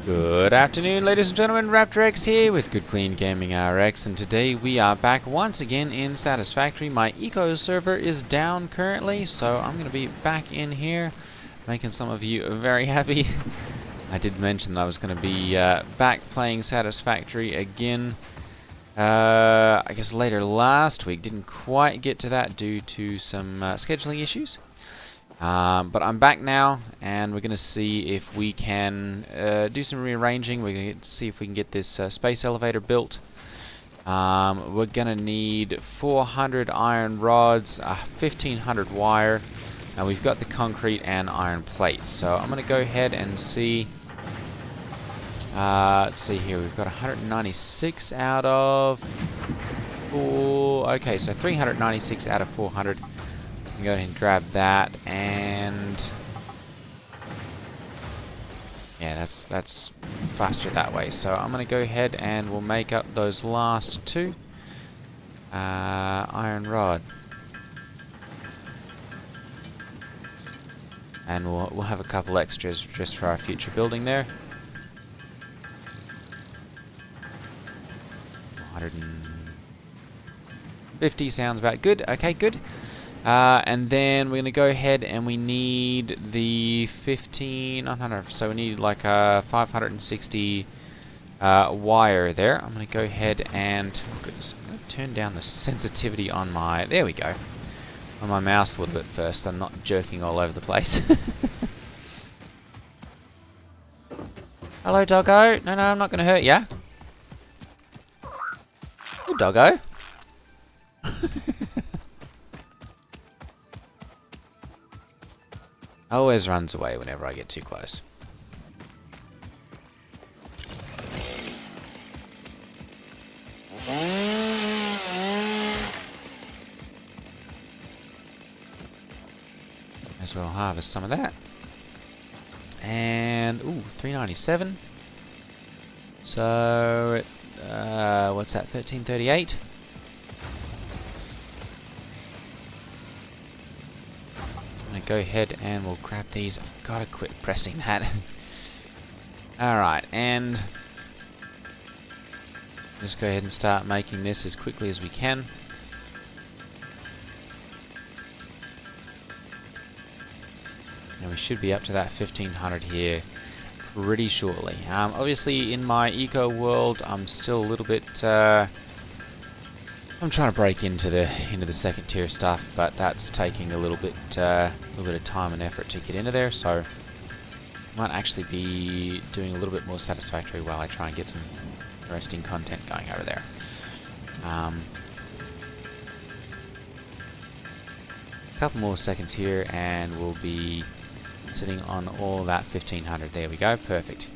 Good afternoon, ladies and gentlemen. Raptor X here with Good Clean Gaming RX, and today we are back once again in Satisfactory. My eco server is down currently, so I'm going to be back in here, making some of you very happy. I did mention that I was going to be back playing Satisfactory again. I guess later last week, didn't quite get to that due to some scheduling issues. But I'm back now, and we're going to see if we can do some rearranging. We're going to see if we can get this space elevator built. We're going to need 400 iron rods, 1500 wire, and we've got the concrete and iron plates. So I'm going to go ahead and see. Let's see here. We've got 196 out of 4. Okay, so 396 out of 400. Go ahead and grab that, and yeah, that's faster that way. So I'm going to go ahead and we'll make up those last two. Iron rod, and we'll have a couple extras just for our future building there. 150 sounds about good. Okay, good. And then we're going to go ahead and we need the 1500, so we need like a 560 wire there. I'm going to go ahead and I'm going to turn down the sensitivity on my, there we go, on my mouse a little bit first. I'm not jerking all over the place. Hello, doggo. No, I'm not going to hurt ya. Good doggo. Always runs away whenever I get too close. As well harvest some of that. And, ooh, 397. So, what's that, 1338? Go ahead and we'll grab these. I've got to quit pressing that. Alright, and just go ahead and start making this as quickly as we can. And we should be up to that 1500 here pretty shortly. Obviously in my eco world I'm still a little bit I'm trying to break into the second tier stuff, but that's taking a little bit of time and effort to get into there. So I might actually be doing a little bit more Satisfactory while I try and get some interesting content going over there. A couple more seconds here, and we'll be sitting on all that 1500. There we go, perfect.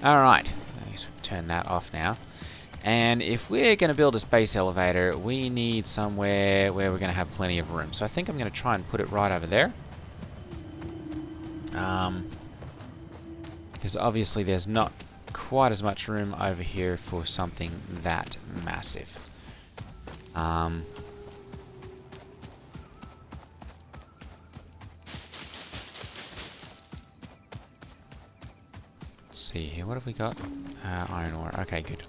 All right, I guess we'll turn that off now. And if we're going to build a space elevator, we need somewhere where we're going to have plenty of room. So I think I'm going to try and put it right over there. Because obviously there's not quite as much room over here for something that massive. Let's see here, what have we got? Iron ore, okay, good.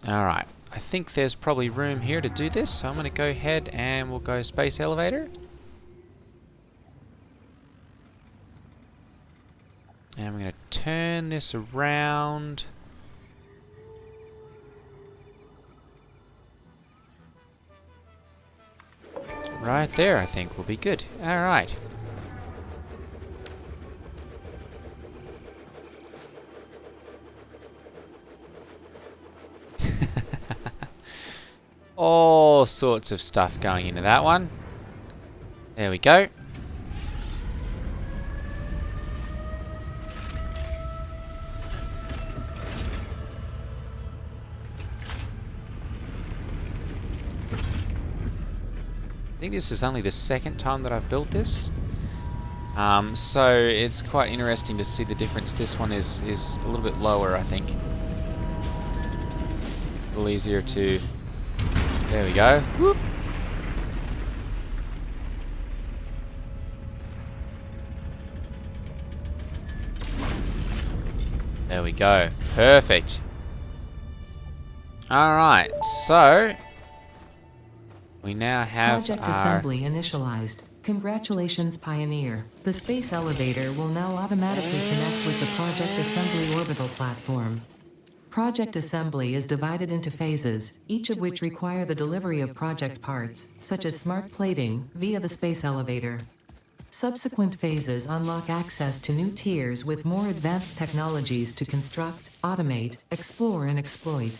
Alright, I think there's probably room here to do this, so I'm going to go ahead and we'll go space elevator. And we're going to turn this around. Right there, I think will be good. Alright. All sorts of stuff going into that one. There we go. I think this is only the second time that I've built this. So it's quite interesting to see the difference. This one is a little bit lower, I think. A little easier to... There we go. Whoop. There we go. Perfect. Alright, so we now have Project our... assembly initialized. Congratulations, Pioneer. The space elevator will now automatically connect with the Project Assembly orbital platform. Project assembly is divided into phases, each of which require the delivery of project parts, such as smart plating, via the space elevator. Subsequent phases unlock access to new tiers with more advanced technologies to construct, automate, explore and exploit.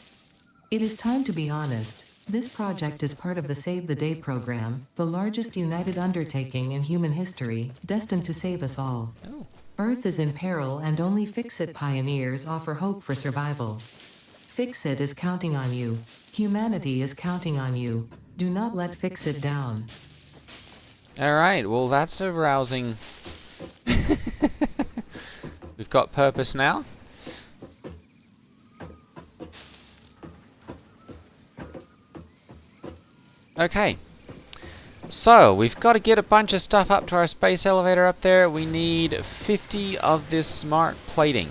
It is time to be honest. This project is part of the Save the Day program, the largest united undertaking in human history, destined to save us all. Oh. Earth is in peril and only Fix-It pioneers offer hope for survival. Fix-It is counting on you. Humanity is counting on you. Do not let Fix-It down. Alright, well that's a rousing... We've got purpose now. Okay. So, we've got to get a bunch of stuff up to our space elevator up there. We need 50 of this smart plating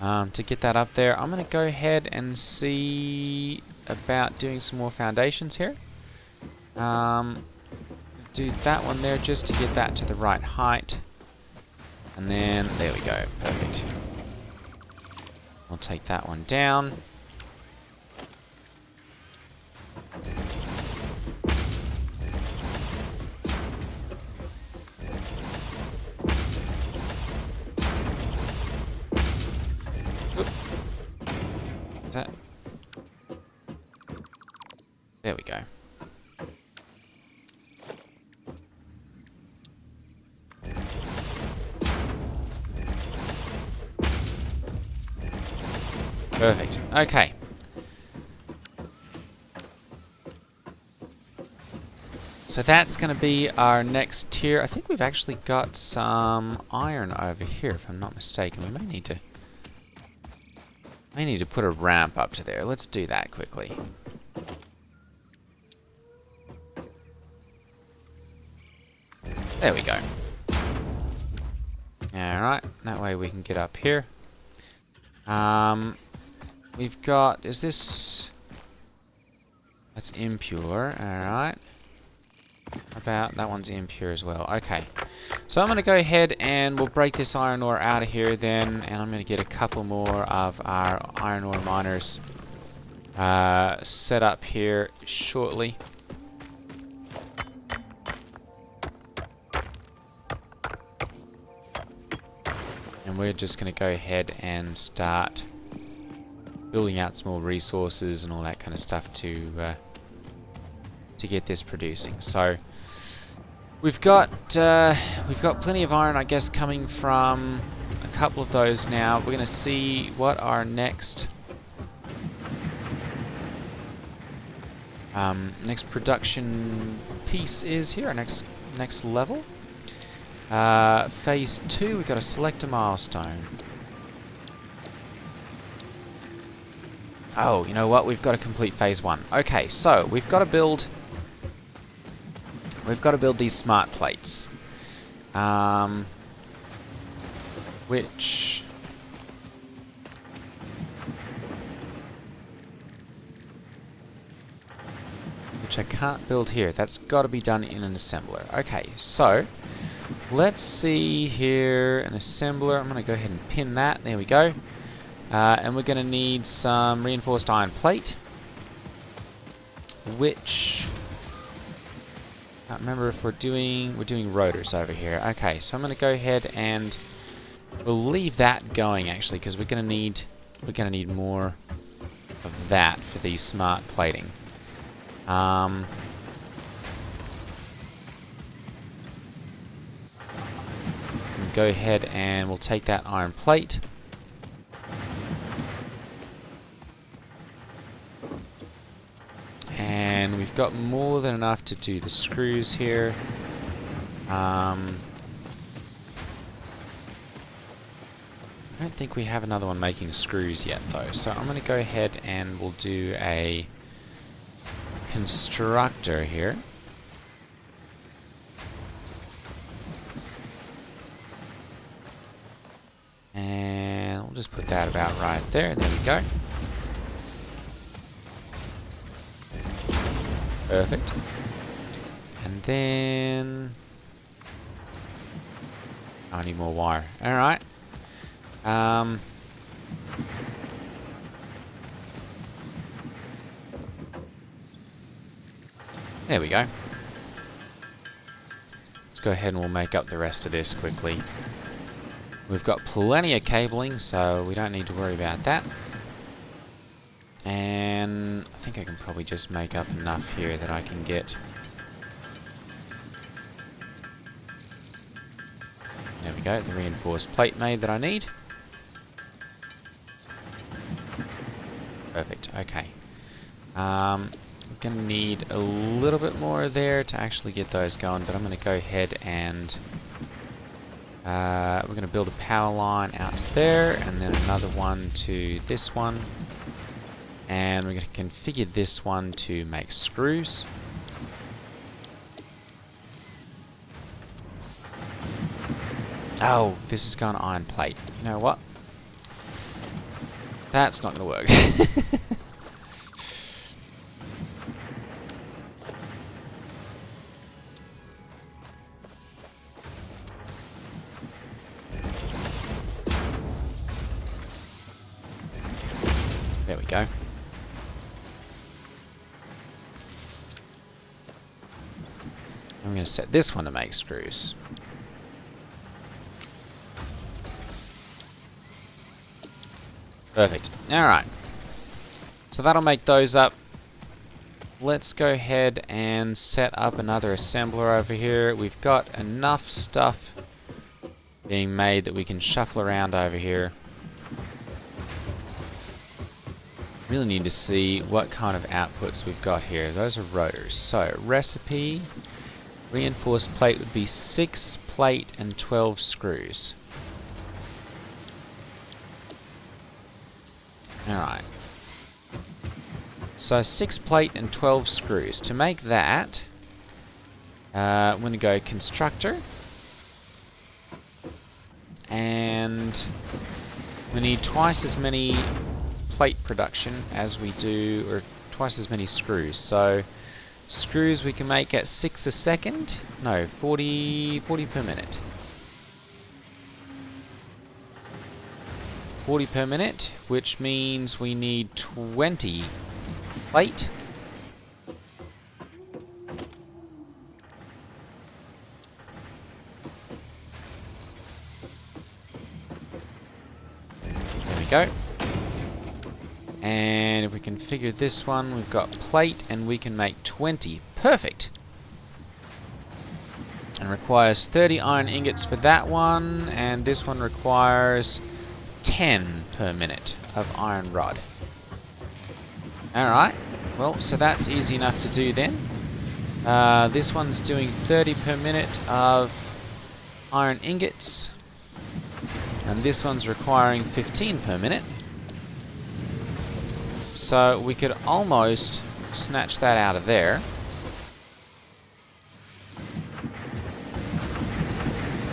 to get that up there. I'm going to go ahead and see about doing some more foundations here. Do that one there just to get that to the right height. And then, there we go. Perfect. We'll take that one down. Is that? There we go. Perfect. Okay. So that's going to be our next tier. I think we've actually got some iron over here, if I'm not mistaken. We may need to put a ramp up to there. Let's do that quickly. There we go. Alright, that way we can get up here. We've got... Is this... That's impure, alright. About that one's impure as well. Okay. So I'm going to go ahead and we'll break this iron ore out of here then, and I'm going to get a couple more of our iron ore miners set up here shortly. And we're just going to go ahead and start building out some more resources and all that kind of stuff to get this producing. So we've got plenty of iron, I guess, coming from a couple of those now. We're going to see what our next production piece is here. Our next level. Phase 2. We've got to select a milestone. Oh, you know what? We've got to complete phase 1. Okay, so we've got to build these smart plates, which I can't build here. That's got to be done in an assembler. Okay, so let's see here, an assembler. I'm going to go ahead and pin that. There we go. And we're going to need some reinforced iron plate, which I can't remember if we're doing rotors over here. Okay, so I'm going to go ahead and we'll leave that going actually, because we're going to need more of that for the smart plating. Go ahead and we'll take that iron plate. And we've got more than enough to do the screws here. I don't think we have another one making screws yet though, so I'm going to go ahead and we'll do a constructor here. And we'll just put that about right there. There we go. Perfect. And then... I need more wire. Alright. There we go. Let's go ahead and we'll make up the rest of this quickly. We've got plenty of cabling, so we don't need to worry about that. And I think I can probably just make up enough here that I can get... There we go, the reinforced plate made that I need. Perfect, okay. We're going to need a little bit more there to actually get those going, but I'm going to go ahead and we're going to build a power line out to there, and then another one to this one. And we're going to configure this one to make screws. Oh, this is going to iron plate. You know what? That's not going to work. There we go. I'm going to set this one to make screws. Perfect. Alright. So that'll make those up. Let's go ahead and set up another assembler over here. We've got enough stuff being made that we can shuffle around over here. Really need to see what kind of outputs we've got here. Those are rotors. So, recipe, reinforced plate would be 6 plate and 12 screws. Alright. So 6 plate and 12 screws. To make that, I'm going to go constructor. And we need twice as many plate production as we do, or twice as many screws. So screws we can make at 6 a second. No, 40 per minute. 40 per minute, which means we need 20 plate. There we go. And if we configure this one, we've got plate and we can make 20. Perfect. And requires 30 iron ingots for that one, and this one requires 10 per minute of iron rod. Alright, well, so that's easy enough to do then. This one's doing 30 per minute of iron ingots, and this one's requiring 15 per minute. So we could almost snatch that out of there.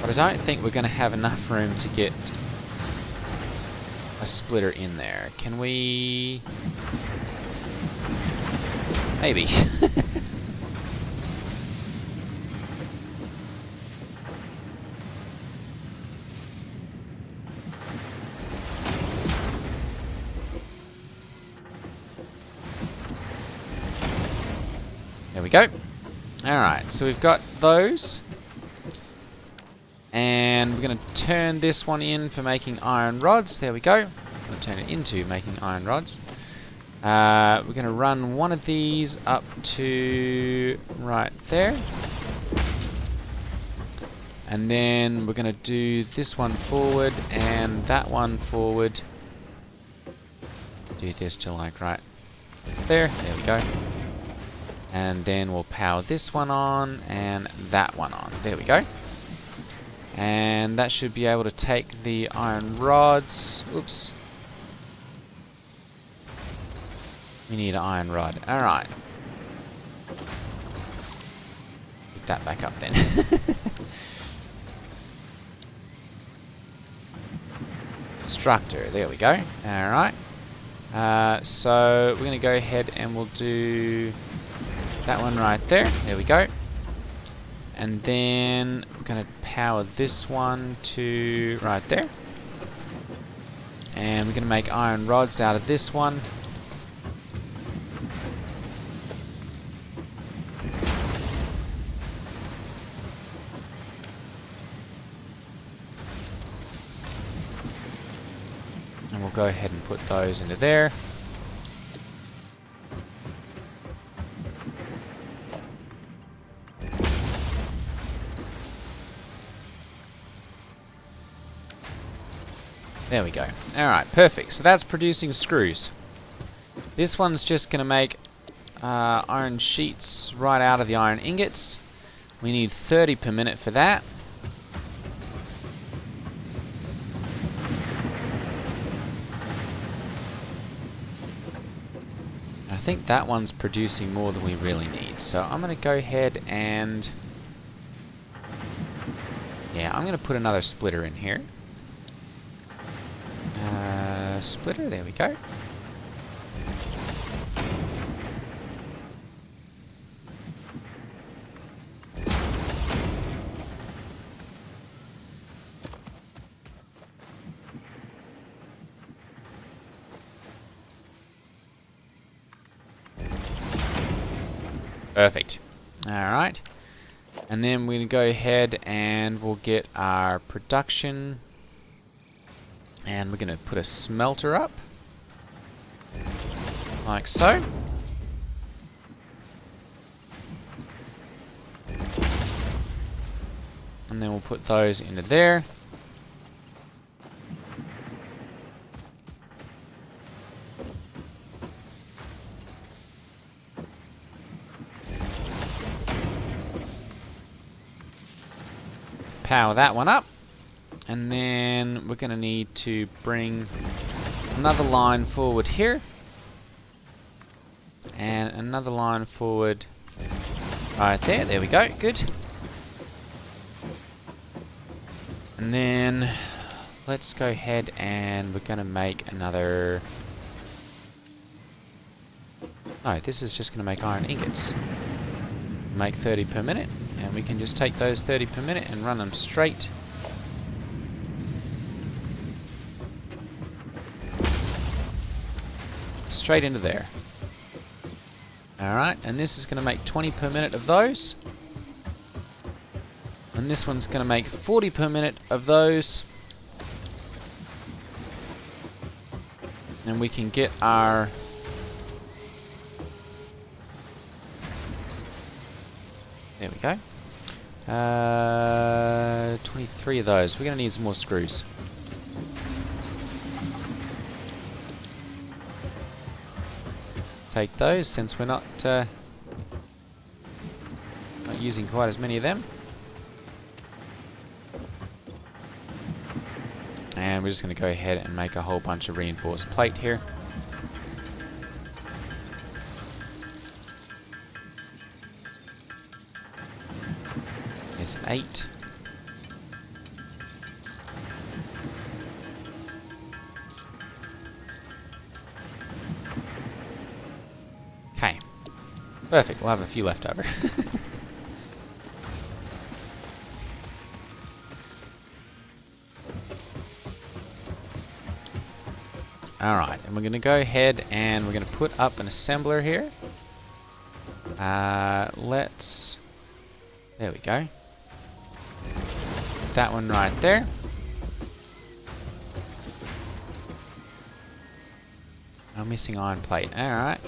But I don't think we're going to have enough room to get a splitter in there. Can we? Maybe. There we go. Alright, so we've got those. And we're going to turn this one in for making iron rods. There we go. We'll turn it into making iron rods. We're going to run one of these up to right there. And then we're going to do this one forward and that one forward. Do this till like right there. There we go. And then we'll power this one on and that one on. There we go. And that should be able to take the iron rods. Oops. We need an iron rod. Alright. Pick that back up then. Structor. There we go. Alright. So we're going to go ahead and we'll do that one right there. There we go. And then we're going to power this one to right there. And we're going to make iron rods out of this one. And we'll go ahead and put those into there. There we go. Alright, perfect. So that's producing screws. This one's just going to make iron sheets right out of the iron ingots. We need 30 per minute for that. I think that one's producing more than we really need. So I'm going to go ahead and... yeah, I'm going to put another splitter in here. Splitter, there we go. Perfect. Alright. And then we're going to go ahead and we'll get our production. And we're going to put a smelter up. Like so. And then we'll put those into there. Power that one up. And then we're going to need to bring another line forward here. And another line forward right there. There we go. Good. And then let's go ahead and we're going to make another... no, this is just going to make iron ingots. Make 30 per minute. And we can just take those 30 per minute and run them straight. Straight into there. Alright, and this is going to make 20 per minute of those. And this one's going to make 40 per minute of those. And we can get our... there we go. 23 of those. We're going to need some more screws. Take those since we're not using quite as many of them. And we're just going to go ahead and make a whole bunch of reinforced plate here. There's 8. Okay. Perfect, we'll have a few left over. Alright, and we're going to go ahead and we're going to put up an assembler here. Let's... there we go. That one right there. I'm missing iron plate. Alright.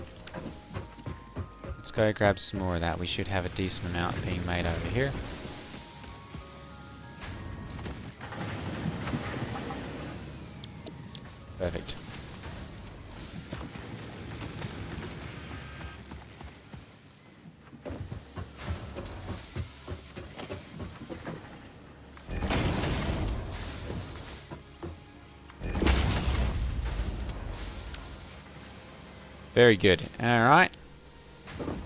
Let's go grab some more of that. We should have a decent amount being made over here. Perfect. Very good. Alright.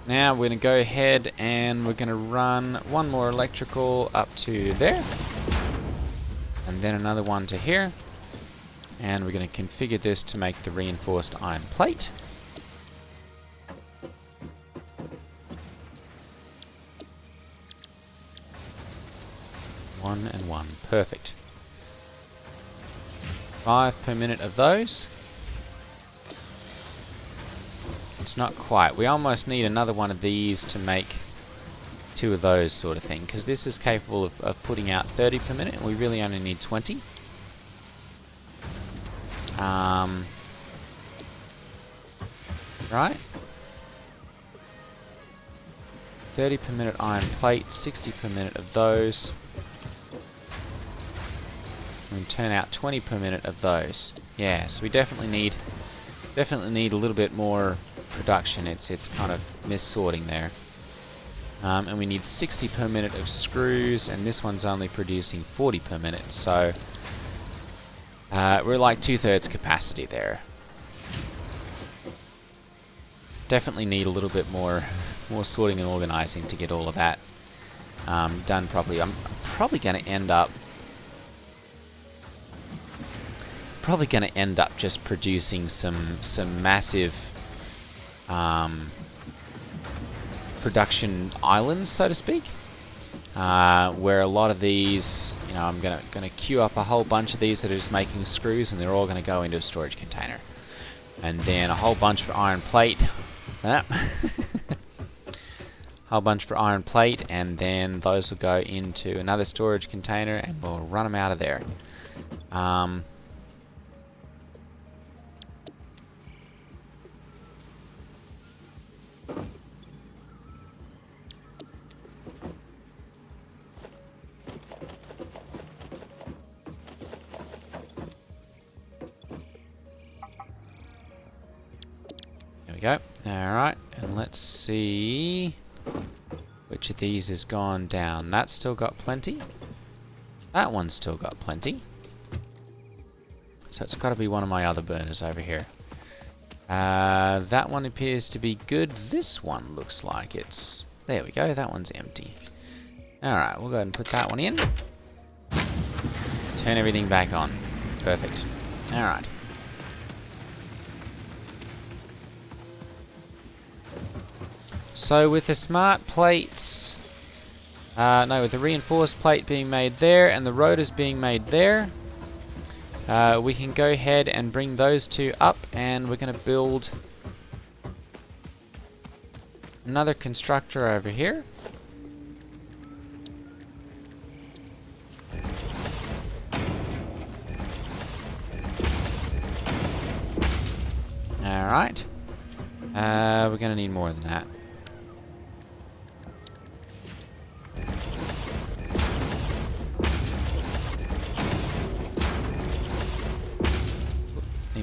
Now we're going to go ahead and we're going to run one more electrical up to there. And then another one to here. And we're going to configure this to make the reinforced iron plate. One and one. Perfect. 5 per minute of those. It's not quite. We almost need another one of these to make 2 of those sort of thing, because this is capable of putting out 30 per minute, and we really only need 20. Right? 30 per minute iron plate, 60 per minute of those. And turn out 20 per minute of those. Yeah, so we definitely need a little bit more production. It's kind of mis-sorting there. And we need 60 per minute of screws, and this one's only producing 40 per minute, so we're like 2/3 capacity there. Definitely need a little bit more sorting and organizing to get all of that done properly. I'm probably going to end up just producing some massive production islands, so to speak, where a lot of these, you know, I'm gonna queue up a whole bunch of these that are just making screws, and they're all going to go into a storage container, and then a whole bunch for iron plate. Whole bunch for iron plate, and then those will go into another storage container, and we'll run them out of there. There we go. Alright, and let's see which of these has gone down. That's still got plenty. That one's still got plenty. So it's got to be one of my other burners over here. That one appears to be good. This one looks like it's... There we go, that one's empty. Alright, we'll go ahead and put that one in. Turn everything back on. Perfect. Alright. So with the smart plates, with the reinforced plate being made there and the rotors being made there, we can go ahead and bring those 2 up, and we're going to build another constructor over here. Alright. We're going to need more than that.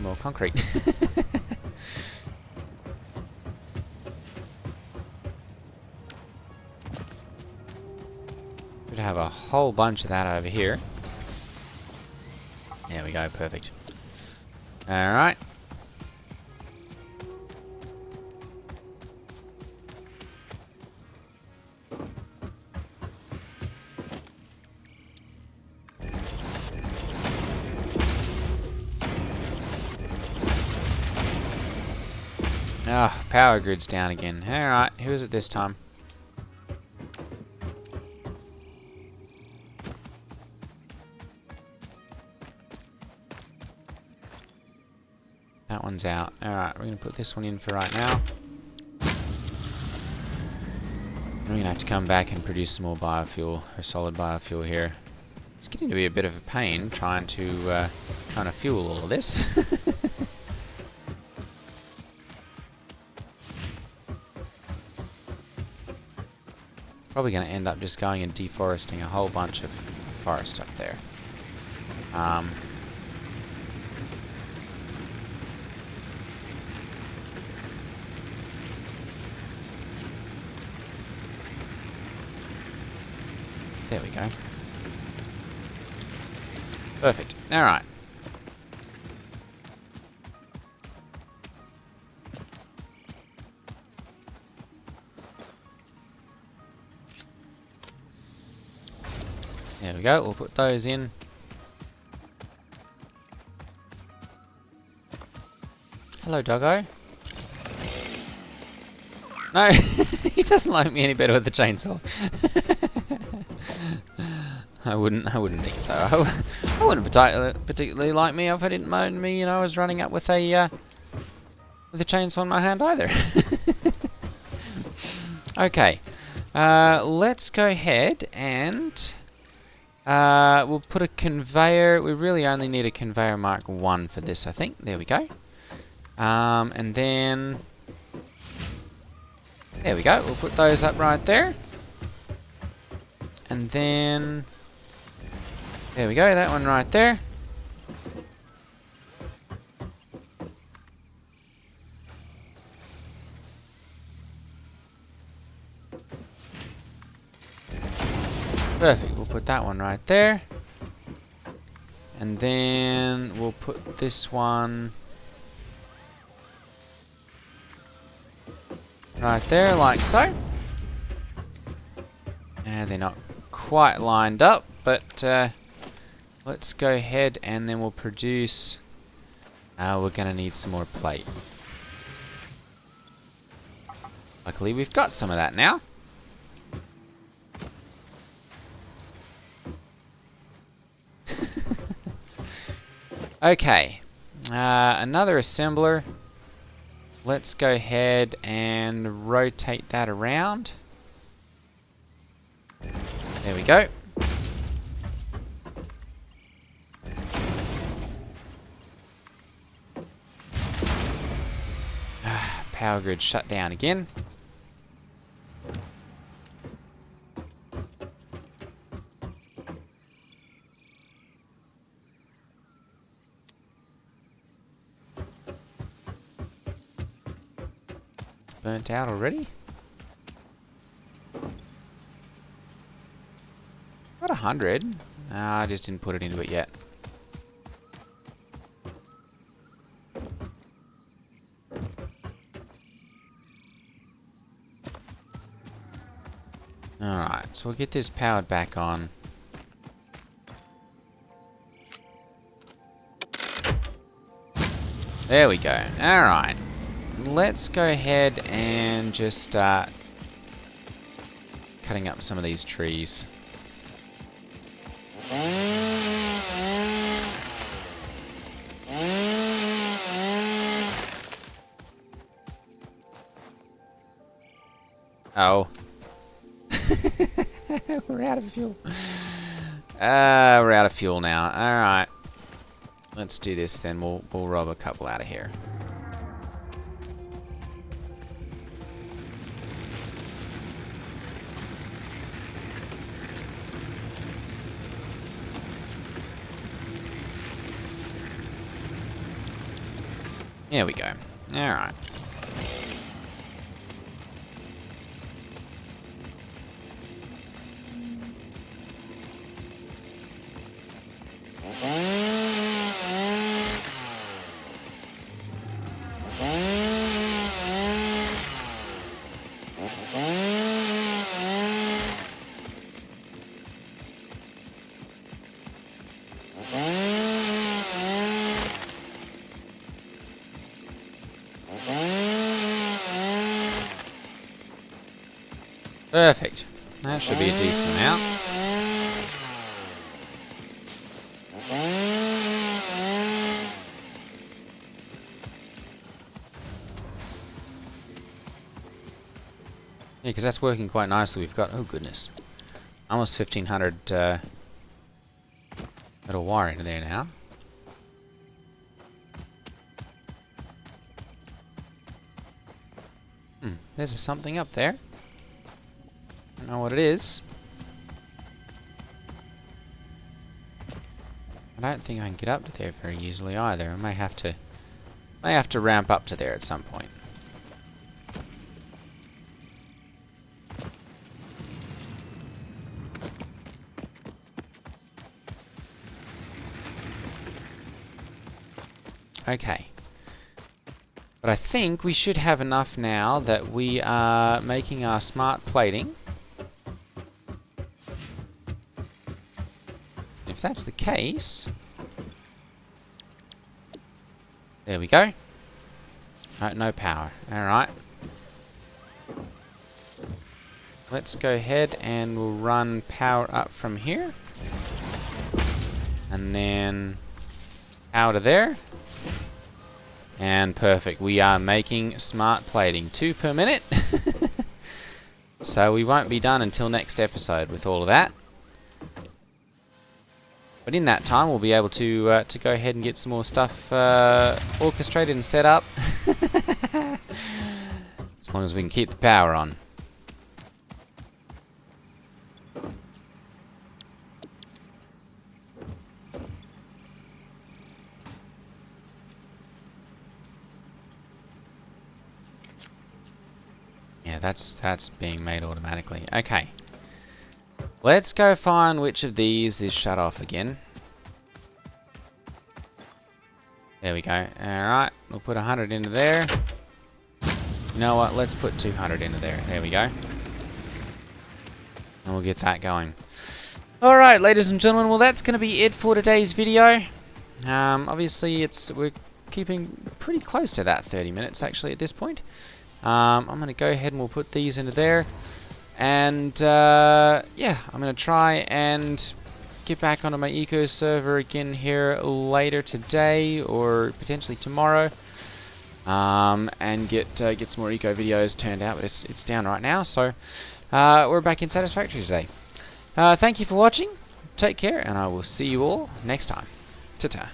More concrete. We'd have a whole bunch of that over here. There we go, perfect. Alright. Oh, power grid's down again. Alright, who is it this time? That one's out. Alright, we're going to put this one in for right now. We're going to have to come back and produce some more biofuel, or solid biofuel here. It's getting to be a bit of a pain trying to fuel all of this. Probably going to end up just going and deforesting a whole bunch of forest up there. There we go. Perfect. Alright. There we go, we'll put those in. Hello, doggo. No, he doesn't like me any better with the chainsaw. I wouldn't think so. I wouldn't particularly like me if I didn't mind me, you know, I was running up with a chainsaw in my hand either. Okay, let's go ahead and we'll put a conveyor. We really only need a conveyor Mark 1 for this, I think. There we go. And then there we go. We'll put those up right there. And then there we go, that one right there. Perfect, we'll put that one right there. And then we'll put this one right there, like so. And they're not quite lined up, but let's go ahead and then we'll produce... we're going to need some more plate. Luckily we've got some of that now. Okay, another assembler. Let's go ahead and rotate that around. There we go. Power grid shut down again. Burnt out already? Got 100. I just didn't put it into it yet. Alright, so we'll get this powered back on. There we go. Alright. Let's go ahead and just start cutting up some of these trees. Oh. We're out of fuel. We're out of fuel now. Alright. Let's do this then. We'll rob a couple out of here. There we go. Alright. Perfect. That should be a decent amount. Yeah, because that's working quite nicely. We've got, oh goodness, almost 1,500 metal wire into there now. There's something up there. Don't know what it is. I don't think I can get up to there very easily either. I may have to ramp up to there at some point. Okay. But I think we should have enough now that we are making our smart plating. If that's the case, there we go. No power. Alright. Let's go ahead and we'll run power up from here. And then power to there. And perfect. We are making smart plating. 2 per minute. So we won't be done until next episode with all of that. But in that time, we'll be able to go ahead and get some more stuff orchestrated and set up. As long as we can keep the power on. Yeah, that's being made automatically. Okay. Let's go find which of these is shut off again. There we go. Alright, we'll put 100 into there. You know what, let's put 200 into there. There we go. And we'll get that going. Alright, ladies and gentlemen, well that's going to be it for today's video. Obviously, we're keeping pretty close to that 30 minutes actually at this point. I'm going to go ahead and we'll put these into there. And yeah, I'm going to try and get back onto my eco server again here later today or potentially tomorrow. And get some more eco videos turned out, but it's down right now. So we're back in Satisfactory today. Thank you for watching. Take care, and I will see you all next time. Ta-ta.